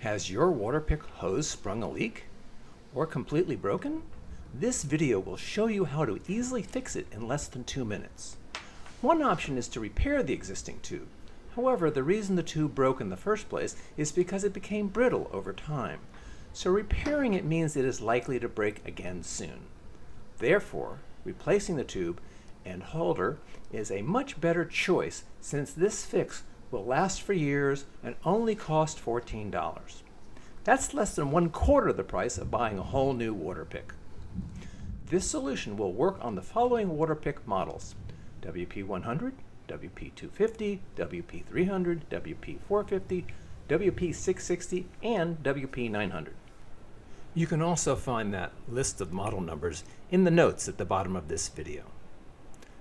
Has your Waterpik hose sprung a leak or completely broken? This video will show you how to easily fix it in less than 2 minutes. One option is to repair the existing tube. However, the reason the tube broke in the first place is because it became brittle over time. So repairing it means it is likely to break again soon. Therefore, replacing the tube and holder is a much better choice since this fix will last for years and only cost $14. That's less than 1/4 the price of buying a whole new Waterpik. This solution will work on the following Waterpik models: WP100, WP250, WP300, WP450, WP660, and WP900. You can also find that list of model numbers in the notes at the bottom of this video.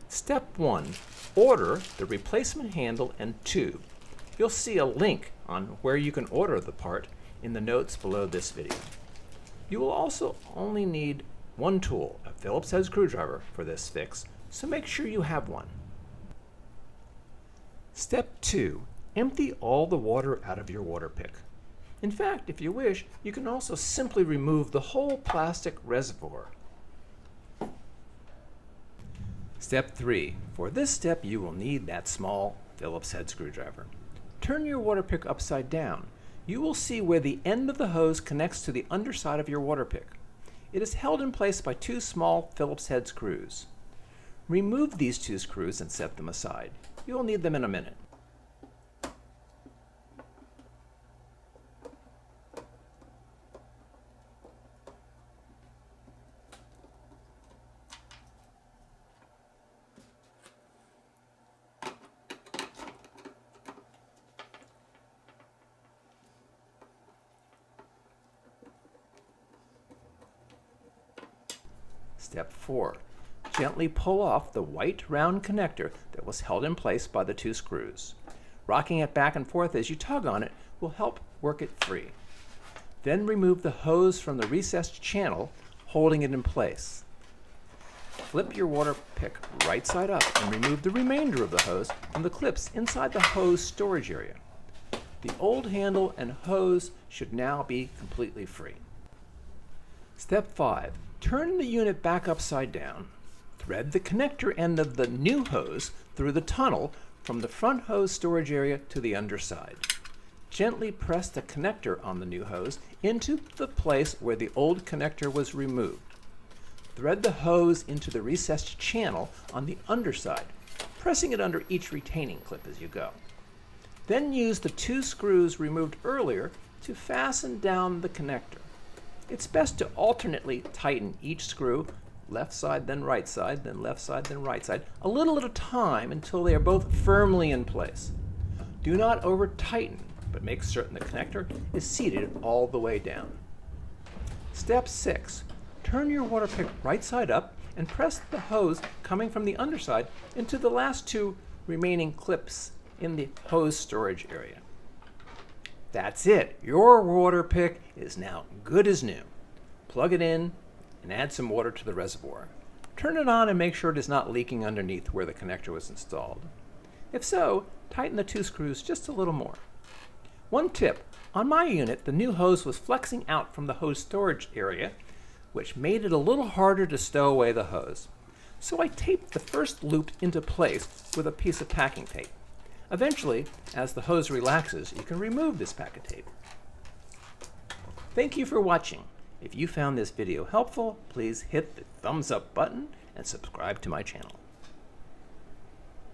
Step 1. Order the replacement handle and tube. You'll see a link on where you can order the part in the notes below this video. You will also only need one tool, a Phillips head screwdriver, for this fix, so make sure you have one. Step 2. Empty all the water out of your Waterpik. In fact, if you wish, you can also simply remove the whole plastic reservoir. Step 3. For this step, you will need that small Phillips head screwdriver. Turn your Waterpik upside down. You will see where the end of the hose connects to the underside of your Waterpik. It is held in place by 2 small Phillips head screws. Remove these 2 screws and set them aside. You will need them in a minute. Step 4. Gently pull off the white round connector that was held in place by the 2 screws. Rocking it back and forth as you tug on it will help work it free. Then remove the hose from the recessed channel, holding it in place. Flip your Waterpik right side up and remove the remainder of the hose from the clips inside the hose storage area. The old handle and hose should now be completely free. Step 5. Turn the unit back upside down. Thread the connector end of the new hose through the tunnel from the front hose storage area to the underside. Gently press the connector on the new hose into the place where the old connector was removed. Thread the hose into the recessed channel on the underside, pressing it under each retaining clip as you go. Then use the 2 screws removed earlier to fasten down the connector. It's best to alternately tighten each screw, left side then right side, then left side then right side, a little at a time until they are both firmly in place. Do not over tighten, but make certain the connector is seated all the way down. Step 6. Turn your Waterpik right side up and press the hose coming from the underside into the last 2 remaining clips in the hose storage area. That's it. Your Waterpik is now good as new. Plug it in and add some water to the reservoir. Turn it on and make sure it is not leaking underneath where the connector was installed. If so, tighten the 2 screws just a little more. One tip: on my unit, the new hose was flexing out from the hose storage area, which made it a little harder to stow away the hose. So I taped the first loop into place with a piece of packing tape. Eventually, as the hose relaxes, you can remove this pack of tape. Thank you for watching. If you found this video helpful, please hit the thumbs up button and subscribe to my channel.